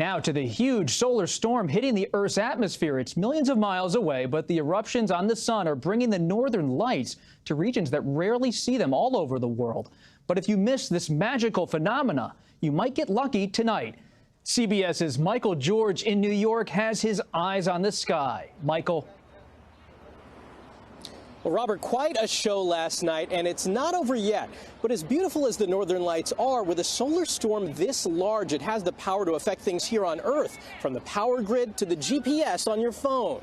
Now to the huge solar storm hitting the Earth's atmosphere. It's millions of miles away, but the eruptions on the sun are bringing the northern lights to regions that rarely see them all over the world. But if you miss this magical phenomena, you might get lucky tonight. CBS's Michael George in New York has his eyes on the sky. Michael. Well, Robert, quite a show last night, and it's not over yet. But as beautiful as the northern lights are, with a solar storm this large, it has the power to affect things here on Earth, from the power grid to the GPS on your phone.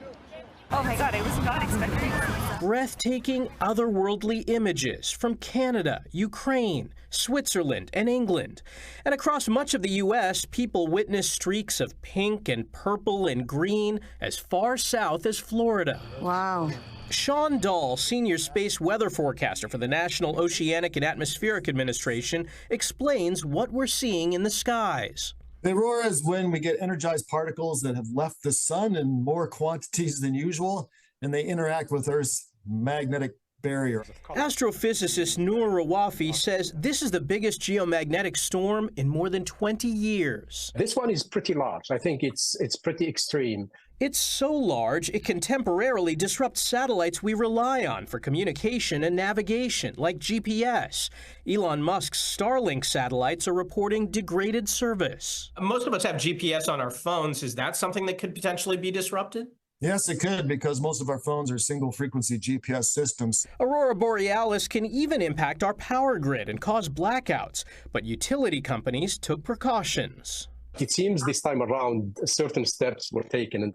Oh my God, I was not expecting this. Breathtaking, otherworldly images from Canada, Ukraine, Switzerland, and England. And across much of the U.S., people witness streaks of pink and purple and green as far south as Florida. Wow. Sean Dahl, senior space weather forecaster for the National Oceanic and Atmospheric Administration, explains what we're seeing in the skies. The aurora is when we get energized particles that have left the sun in more quantities than usual, and they interact with Earth's magnetic barrier. Astrophysicist Noor Rawafi says this is the biggest geomagnetic storm in more than 20 years. This one is pretty large. I think it's pretty extreme. It's so large, it can temporarily disrupt satellites we rely on for communication and navigation, like GPS. Elon Musk's Starlink satellites are reporting degraded service. Most of us have GPS on our phones. Is that something that could potentially be disrupted? Yes, it could, because most of our phones are single-frequency GPS systems. Aurora Borealis can even impact our power grid and cause blackouts, but utility companies took precautions. It seems this time around certain steps were taken.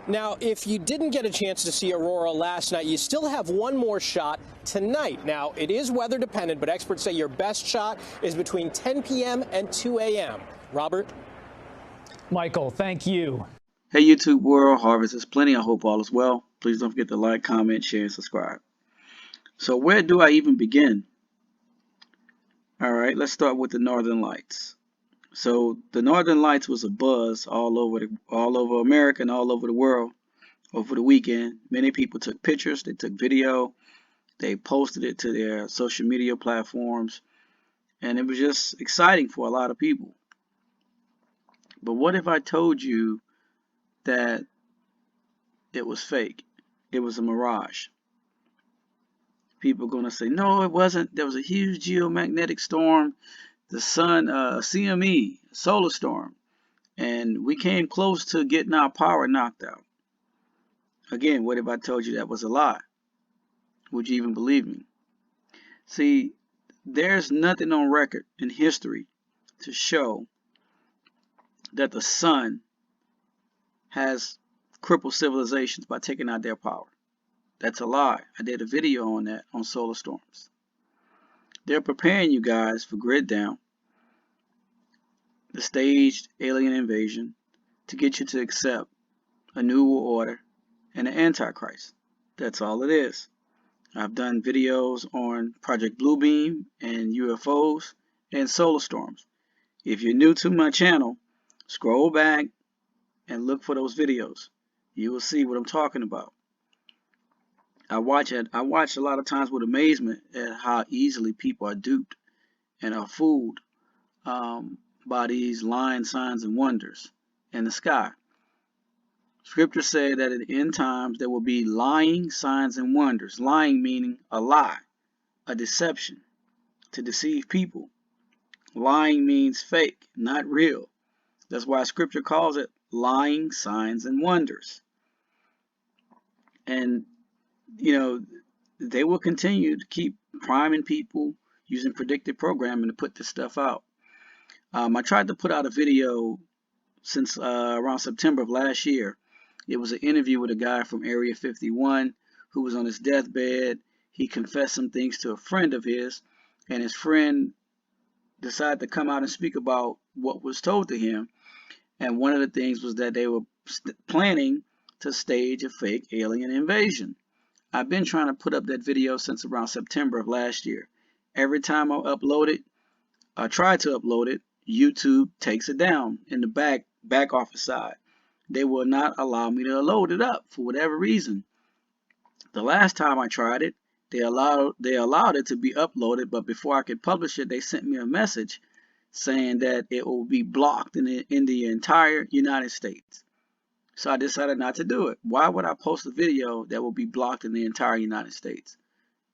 Now, if you didn't get a chance to see Aurora last night, you still have one more shot tonight. Now, it is weather dependent, but experts say your best shot is between 10 p.m. and 2 a.m. Robert? Michael, thank you. Hey, YouTube world, Harvest is plenty. I hope all is well. Please don't forget to like, comment, share, and subscribe. So where do I even begin? All right, let's start with the Northern Lights. So the Northern Lights was a buzz all over America and all over the world over the weekend. Many people took pictures, they took video, they posted it to their social media platforms, and it was just exciting for a lot of people. But what if I told you that it was fake? It was a mirage. People are going to say, no, it wasn't. There was a huge geomagnetic storm. The sun, CME, solar storm, and we came close to getting our power knocked out. Again, what if I told you that was a lie? Would you even believe me? See, there's nothing on record in history to show that the sun has crippled civilizations by taking out their power. That's a lie. I did a video on that on solar storms. They're preparing you guys for grid down, the staged alien invasion, to get you to accept a new world order and an antichrist. That's all it is. I've done videos on Project Bluebeam and UFOs and solar storms. If you're new to my channel, scroll back and look for those videos. You will see what I'm talking about. I watch a lot of times with amazement at how easily people are duped and are fooled by these lying signs and wonders in the sky. Scripture said that at the end times there will be lying signs and wonders. Lying meaning a lie, a deception, to deceive people. Lying means fake, not real. That's why Scripture calls it lying signs and wonders. And you know, they will continue to keep priming people using predictive programming to put this stuff out. I tried to put out a video since around September of last year. It was an interview with a guy from Area 51 who was on his deathbed. He confessed some things to a friend of his, and his friend decided to come out and speak about what was told to him. And one of the things was that they were planning to stage a fake alien invasion. I've been trying to put up that video since around September of last year. Every time I upload it, I try to upload it, YouTube takes it down in the back office side. They will not allow me to load it up for whatever reason. The last time I tried it, they allowed it to be uploaded, but before I could publish it, they sent me a message saying that it will be blocked in the entire United States. So I decided not to do it. Why would I post a video that will be blocked in the entire United States?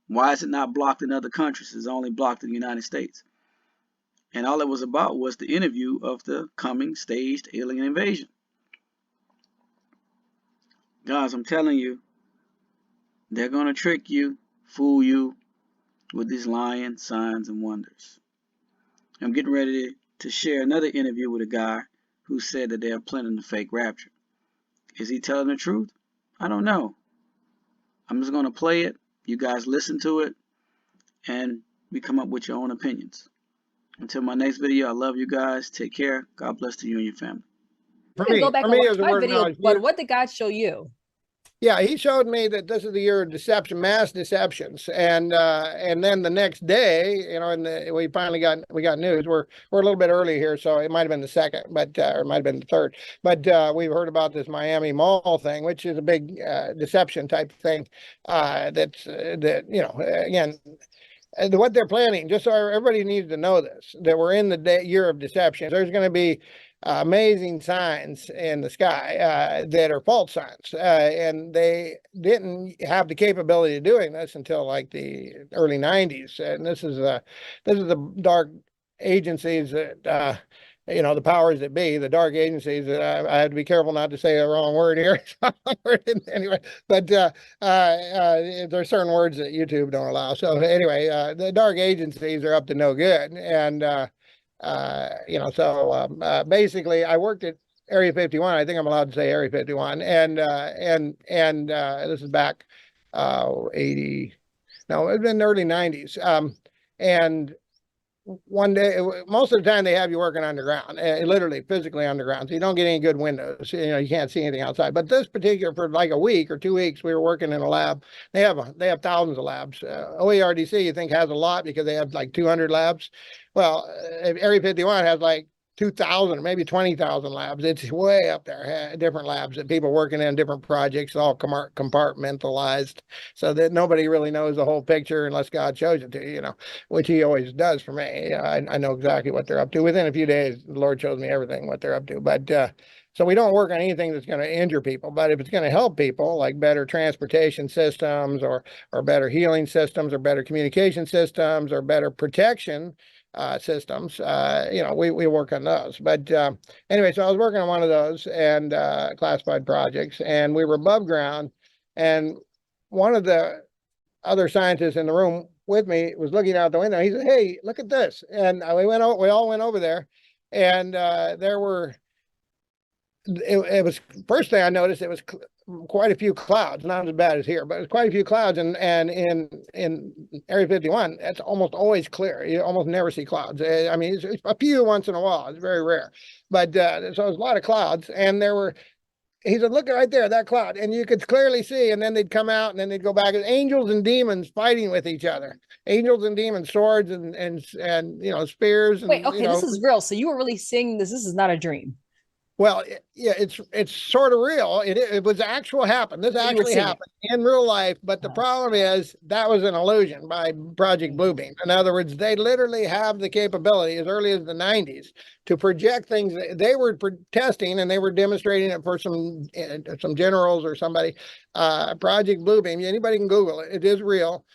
Why is it not blocked in other countries? It's only blocked in the United States. And all it was about was the interview of the coming staged alien invasion. Guys, I'm telling you, they're going to trick you, fool you with these lying signs and wonders. I'm getting ready to share another interview with a guy who said that they are planning a fake rapture. Is he telling the truth? I don't know. I'm just going to play it. You guys listen to it, and we come up with your own opinions. Until my next video, I love you guys. Take care. God bless to you and your family. You can go back and watch my video, but what did God show you? Yeah, he showed me that this is the year of deception, mass deceptions, and then the next day, you know, and we got news. We're a little bit early here, so it might have been the second, but or it might have been the third. But we've heard about this Miami Mall thing, which is a big deception type thing. That you know, again. What they're planning, just so everybody needs to know this, that we're in the year of deception. There's going to be amazing signs in the sky that are false signs, and they didn't have the capability of doing this until like the early 90s. And this is the dark agencies that you know, the powers that be, the dark agencies that I have to be careful not to say the wrong word here. Anyway, but there's certain words that YouTube don't allow. So anyway, the dark agencies are up to no good. And, you know, so basically I worked at Area 51. I think I'm allowed to say Area 51. And this is back 80, no, it's been the early 90s. And one day, most of the time they have you working underground, literally physically underground, so you don't get any good windows. You know, you can't see anything outside. But this particular, for like a week or 2 weeks, we were working in a lab. They have thousands of labs. OERDC, you think, has a lot because they have like 200 labs. Well, Area 51 has like 2,000 or maybe 20,000 labs. It's way up there. Different labs that people working in different projects, all compartmentalized, so that nobody really knows the whole picture unless God shows it to you, you know, which he always does for me. I know exactly what they're up to. Within a few days, the Lord shows me everything, what they're up to. But so we don't work on anything that's going to injure people. But if it's going to help people, like better transportation systems or better healing systems or better communication systems or better protection systems, you know, we work on those. But anyway, so I was working on one of those and classified projects, and we were above ground, and one of the other scientists in the room with me was looking out the window. He said, "Hey, look at this." And we all went over there, and there were, it was, first thing I noticed, it was quite a few clouds, not as bad as here, but it's quite a few clouds. And in Area 51, it's almost always clear. You almost never see clouds. I mean, it's a few once in a while. It's very rare. But so there's a lot of clouds, and there were, he said, "Look right there, that cloud." And you could clearly see, and then they'd come out, and then they'd go back. Angels and demons fighting with each other. Angels and demons, swords and you know, spears. And, wait, okay, you know, this is real. So you were really seeing this. This is not a dream. Well, yeah, it's sort of real. It was actual happened. This actually happened in real life. But the problem is that was an illusion by Project Bluebeam. In other words, they literally have the capability as early as the 90s to project things. They were testing and they were demonstrating it for some generals or somebody. Project Bluebeam. Anybody can Google it. It is real.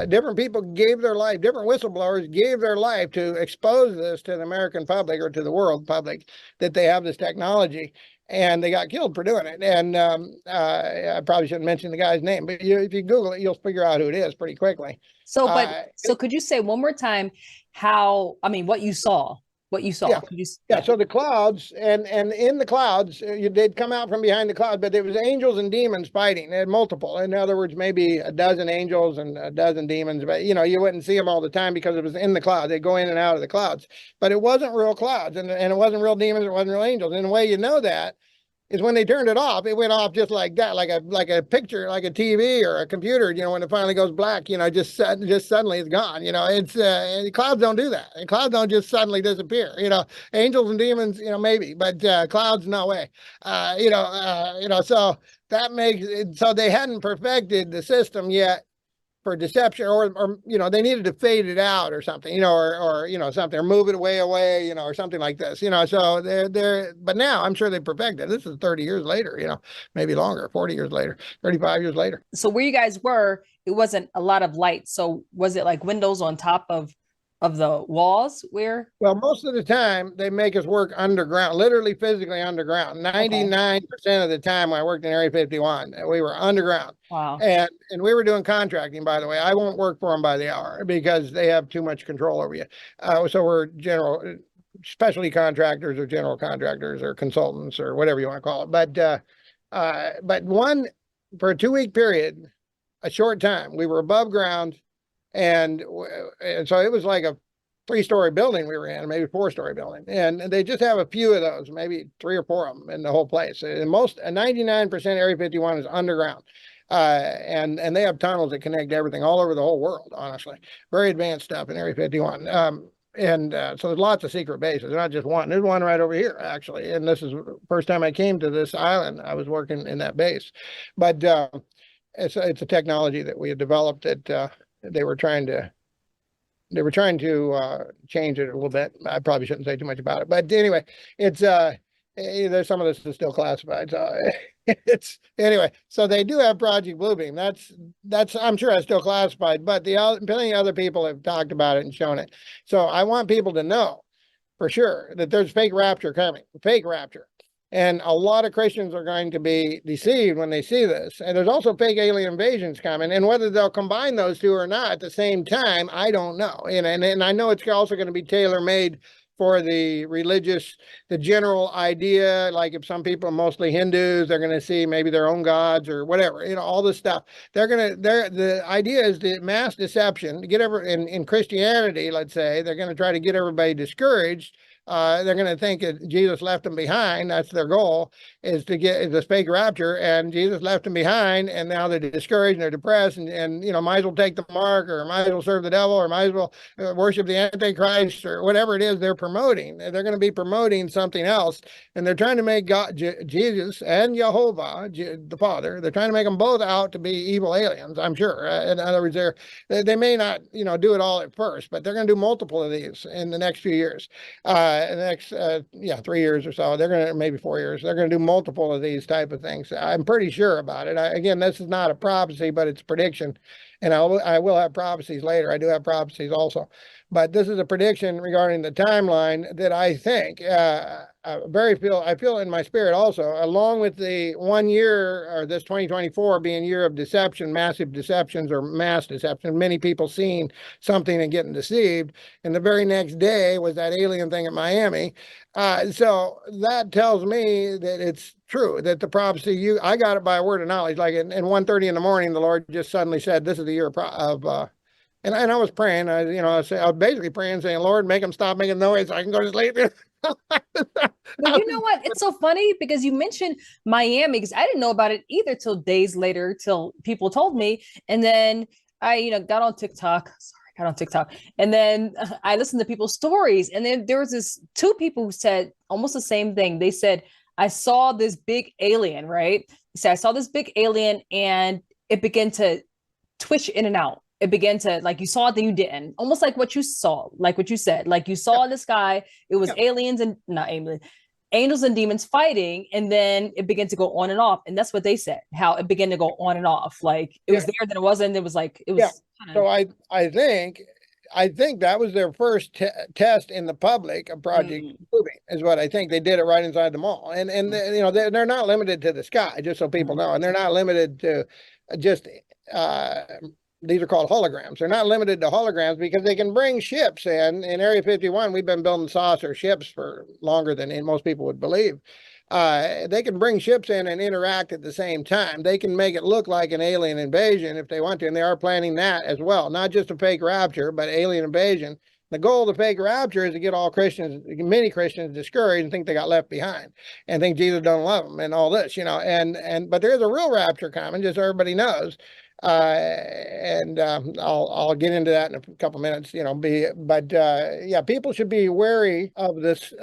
Different people gave their life, different whistleblowers gave their life to expose this to the American public or to the world public, that they have this technology, and they got killed for doing it. And I probably shouldn't mention the guy's name, but if you Google it, you'll figure out who it is pretty quickly. So, so could you say one more time how, I mean, what you saw? What you saw? Yeah. So the clouds, and in the clouds, they'd come out from behind the cloud, but it was angels and demons fighting. They had multiple. In other words, maybe a dozen angels and a dozen demons, but you know, you wouldn't see them all the time because it was in the cloud. They'd go in and out of the clouds, but it wasn't real clouds, and it wasn't real demons. It wasn't real angels. And the way you know that is when they turned it off. It went off just like that, like a picture, like a TV or a computer. You know, when it finally goes black, you know, just suddenly it's gone. You know, it's clouds don't do that. And clouds don't just suddenly disappear. You know, angels and demons, you know, maybe, but clouds, no way. You know, so that makes it so they hadn't perfected the system yet for deception, or they needed to fade it out or something, or something, or move it away, or something like this, so but now I'm sure they perfected. This is 30 years later, maybe longer, 40 years later, 35 years later. So where you guys were, it wasn't a lot of light. So was it like windows on top of the walls where? Well, most of the time they make us work underground, literally physically underground. 99% of the time when I worked in Area 51, we were underground. Wow. And we were doing contracting, by the way. I won't work for them by the hour because they have too much control over you. So we're specialty contractors or general contractors or consultants or whatever you want to call it. But for a 2-week period, a short time, we were above ground. And so it was like a 3-story building we were in, maybe 4-story building. And they just have a few of those, maybe 3 or 4 of them in the whole place. And 99% Area 51 is underground. And they have tunnels that connect everything all over the whole world, honestly. Very advanced stuff in Area 51. So there's lots of secret bases, not just one. There's one right over here, actually. And this is the first time I came to this island. I was working in that base. But it's a technology that we had developed that they were trying to change it a little bit. I probably shouldn't say too much about it, but anyway, it's there's some of this is still classified. So it's anyway. So they do have Project Bluebeam. That's I'm sure that's still classified, but plenty of other people have talked about it and shown it. So I want people to know for sure that there's fake rapture coming. Fake rapture. And a lot of Christians are going to be deceived when they see this. And there's also fake alien invasions coming. And whether they'll combine those two or not at the same time, I don't know. And I know it's also going to be tailor-made for the religious, the general idea. Like if some people are mostly Hindus, they're going to see maybe their own gods or whatever, all this stuff. The idea is the mass deception to get in Christianity, let's say, they're going to try to get everybody discouraged. They're going to think that Jesus left them behind. That's their goal, is to get this fake rapture, and Jesus left them behind, and now they're discouraged and they're depressed, and might as well take the mark, or might as well serve the devil, or might as well worship the Antichrist, or whatever it is they're promoting. They're going to be promoting something else, and they're trying to make God, Jesus and Jehovah, the Father, they're trying to make them both out to be evil aliens, I'm sure. In other words, they may not, do it all at first, but they're going to do multiple of these in the next few years. In the next 3 years or so, they're going to, maybe 4 years, they're going to do multiple of these type of things. I'm pretty sure about it. Again, this is not a prophecy, but it's prediction, and I will have prophecies later. I do have prophecies also, but this is a prediction regarding the timeline that I think I feel in my spirit also, along with the 1 year, or this 2024 being a year of deception, massive deceptions or mass deception, many people seeing something and getting deceived. And the very next day was that alien thing at Miami. So that tells me that it's true, that the prophecy, I got it by a word of knowledge. Like in 1:30 in the morning, the Lord just suddenly said, this is the year of and I was praying, I was basically praying, saying, Lord, make them stop making noise so I can go to sleep. Well, you know what? It's so funny because you mentioned Miami, because I didn't know about it either till days later, till people told me. And then I, got on TikTok. And then I listened to people's stories. And then there was 2 people who said almost the same thing. They said, I saw this big alien, right? He said, I saw this big alien and it began to twitch in and out. It began to, like, you saw it, then you didn't. Almost like what you saw, like what you said. Like you saw in the sky, it was aliens and not aliens, angels and demons fighting, and then it began to go on and off. And that's what they said, how it began to go on and off. Like it was there, then it wasn't. It was like, it was. So I think that was their first test in the public of Project Bluebeam, is what I think. They did it right inside the mall. And they're not limited to the sky, just so people know. And they're not limited to just these are called holograms. They're not limited to holograms because they can bring ships in. In Area 51, we've been building saucer ships for longer than most people would believe. They can bring ships in and interact at the same time. They can make it look like an alien invasion if they want to, and they are planning that as well. Not just a fake rapture, but alien invasion. The goal of the fake rapture is to get many Christians discouraged and think they got left behind and think Jesus don't love them and all this, but there is a real rapture coming, just so everybody knows. And I'll get into that in a couple minutes. Yeah, people should be wary of this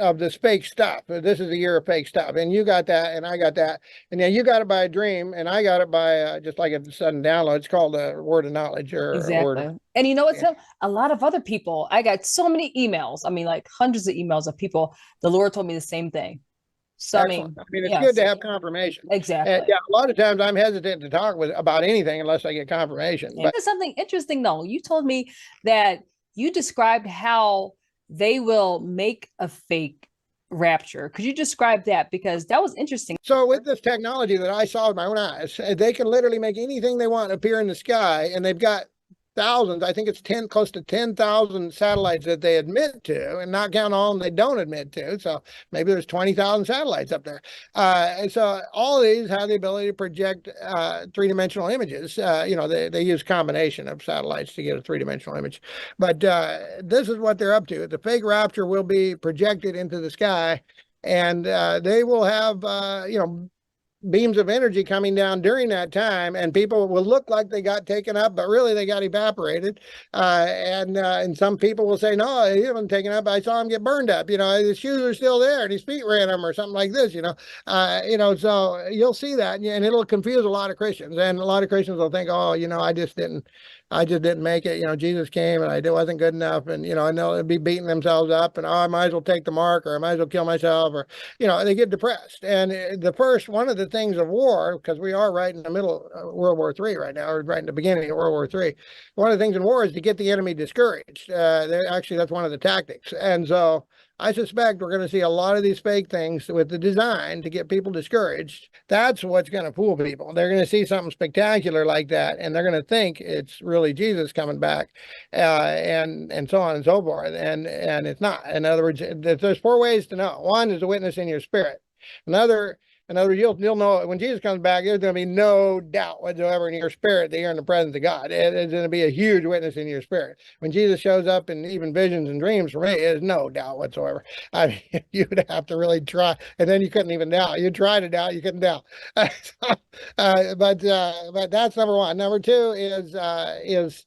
fake stuff. This is a year of fake stuff, and you got that, and I got that, and yeah, you got it by a dream, and I got it by just like a sudden download. It's called a word of knowledge or Exactly. word of, And you know what, yeah. Tim? A lot of other people, I got so many emails. I mean, like hundreds of emails of people. The Lord told me the same thing. So, Excellent. I mean, it's yes, good to have confirmation. exactly. And yeah, a lot of times I'm hesitant to talk about anything unless I get confirmation. But There's something interesting though. You told me that you described how they will make a fake rapture. Could you describe that? Because that was interesting. so with this technology that I saw with my own eyes, they can literally make anything they want appear in the sky, and they've got thousands. I think it's close to 10,000 satellites that they admit to, and not count all of them they don't admit to. So maybe there's 20,000 satellites up there. And so all of these have the ability to project three-dimensional images. They use a combination of satellites to get a three-dimensional image. But this is what they're up to. The fake rapture will be projected into the sky, and they will have, beams of energy coming down during that time, and people will look like they got taken up, but really they got evaporated. And some people will say, no, he wasn't taken up. I saw him get burned up. His shoes are still there and his feet ran him or something like this, so you'll see that, and it'll confuse a lot of Christians, and a lot of Christians will think, oh, I just didn't make it. Jesus came and I wasn't good enough. And they'll be beating themselves up and, oh, I might as well take the mark, or I might as well kill myself, or, they get depressed. And one of the things of war, because we are right in the middle of World War III right now, or right in the beginning of World War III. One of the things in war is to get the enemy discouraged. Actually, that's one of the tactics. And so I suspect we're going to see a lot of these fake things with the design to get people discouraged. That's what's going to fool people. They're going to see something spectacular like that, and they're going to think it's really Jesus coming back, and so on and so forth. And it's not. In other words, there's 4 ways to know. One is a witness in your spirit. Another, you'll know when Jesus comes back, there's going to be no doubt whatsoever in your spirit that you're in the presence of God. It's going to be a huge witness in your spirit. When Jesus shows up in even visions and dreams, for me, there's no doubt whatsoever. I mean, you'd have to really try, and then you couldn't even doubt. You'd try to doubt, you couldn't doubt. But that's number one. Number two is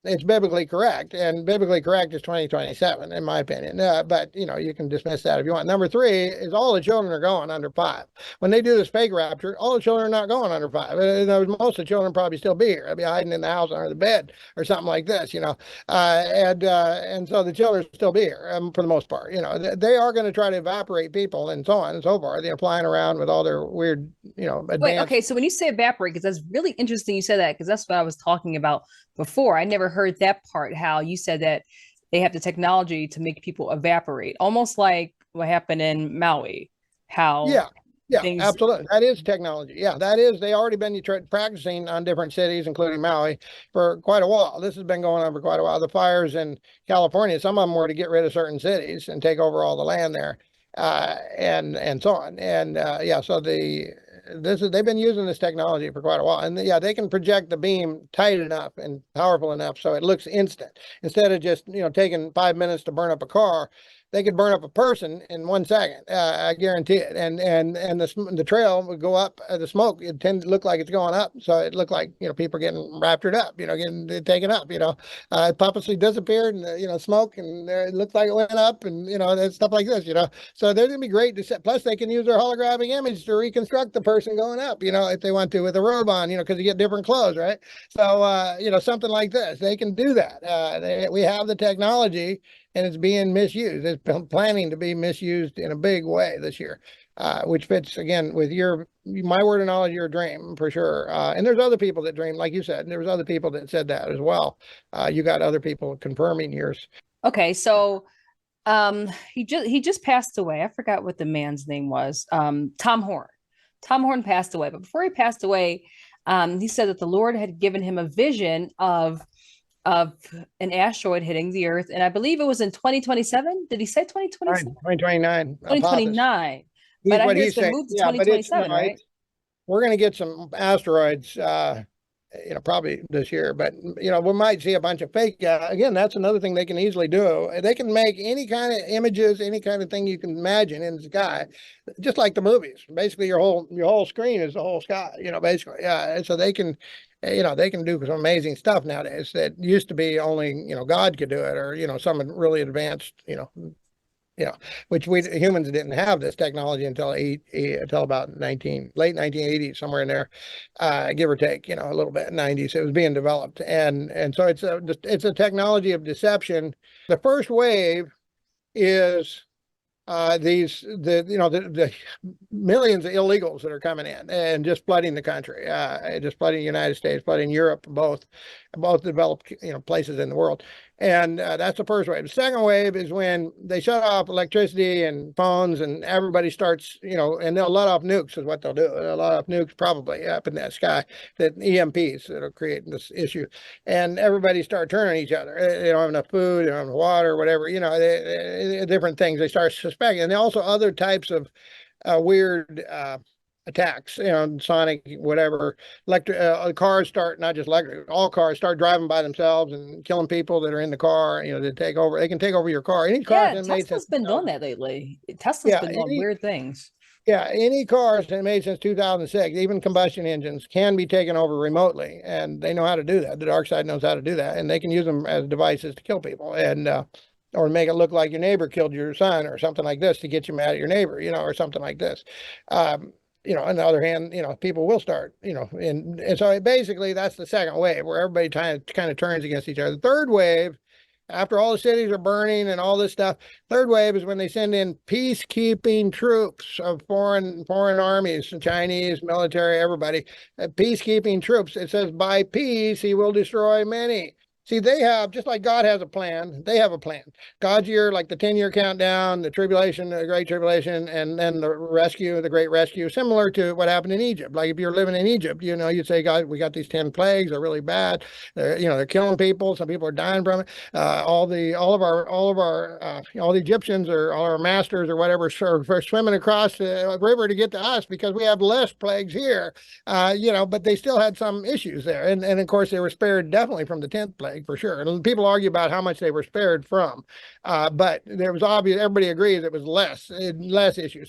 it's biblically correct, and biblically correct is 2027, in my opinion. But you can dismiss that if you want. Number 3 is all the children are going under 5. When they do this fake rapture, all the children are not going under 5. Most of the children probably still be here. They'll be hiding in the house under the bed or something like this, and so the children still be here for the most part. They are going to try to evaporate people and so on and so forth. They're flying around with all their weird, advanced. Wait, okay. So when you say evaporate, because that's really interesting you said that, because that's what I was talking about before. I never heard that part, how you said that they have the technology to make people evaporate, almost like what happened in Maui. Yeah, absolutely. That is technology. Yeah, that is. They already been practicing on different cities, including Maui, for quite a while. This has been going on for quite a while. The fires in California, some of them were to get rid of certain cities and take over all the land there, and so on. And so they've been using this technology for quite a while, and they can project the beam tight enough and powerful enough so it looks instant, instead of just taking 5 minutes to burn up a car. They could burn up a person in 1 second. I guarantee it. And the trail would go up. The smoke, it tend to look like it's going up, so it looked like people getting raptured up, getting taken up. It purposely disappeared, and smoke, and it looked like it went up, and stuff like this. So they're going to be great. Plus, they can use their holographic image to reconstruct the person going up. If they want to, with a robe on. Because you get different clothes, right? So something like this, they can do that. We have the technology. And it's being misused. It's planning to be misused in a big way this year, which fits, again, with my word of knowledge, your dream, for sure. And there's other people that dream, like you said. And there was other people that said that as well. You got other people confirming yours. Okay, so he just passed away. I forgot what the man's name was. Tom Horn. Tom Horn passed away. But before he passed away, he said that the Lord had given him a vision of an asteroid hitting the Earth, and I believe it was in 2027. Did he say 2027? 2029. 2029. But I hear it's been moved to 2027, right? We're going to get some asteroids probably this year. But we might see a bunch of fake. Again, that's another thing they can easily do. They can make any kind of images, any kind of thing you can imagine in the sky, just like the movies. Basically, your whole screen is the whole sky. Basically, yeah. And so they can. They can do some amazing stuff nowadays that used to be only God could do it, or some really advanced which we humans didn't have this technology until about late 1980s, somewhere in there, give or take, a little bit, 90s. It was being developed, and so it's a technology of deception. The first wave is the millions of illegals that are coming in and just flooding the country, just flooding the United States, flooding Europe, both developed places in the world. And that's the first wave. The second wave is when they shut off electricity and phones, and everybody starts, and they'll let off nukes is what they'll do. They'll let off nukes probably up in that sky, that EMPs that are creating this issue. And everybody start turning each other. They don't have enough food, they don't have enough water, whatever, different things they start suspecting. And also other types of weird attacks, sonic, whatever. Cars start, not just electric, all cars start driving by themselves and killing people that are in the car. They take over. They can take over your car. Any car Tesla's been doing that lately. Tesla's been doing weird things. Yeah, any cars that made since 2006, even combustion engines, can be taken over remotely, and they know how to do that. The dark side knows how to do that, and they can use them as devices to kill people, and or make it look like your neighbor killed your son or something like this to get you mad at your neighbor, or something like this. On the other hand, people will start, and so basically that's the second wave where everybody kind of turns against each other. The third wave, after all the cities are burning and all this stuff, third wave is when they send in peacekeeping troops of foreign armies, Chinese military, everybody, peacekeeping troops. It says, by peace, he will destroy many. See, they have, just like God has a plan, they have a plan. God's year, like the 10-year countdown, the tribulation, the great tribulation, and then the rescue, the great rescue, similar to what happened in Egypt. Like if you're living in Egypt, you'd say, God, we got these 10 plagues, they're really bad. They're killing people. Some people are dying from it. All the Egyptians or all our masters or whatever are swimming across the river to get to us because we have less plagues here. But they still had some issues there. And of course, they were spared definitely from the 10th plague. For sure. And people argue about how much they were spared from, but there was obvious, everybody agrees it was less issues.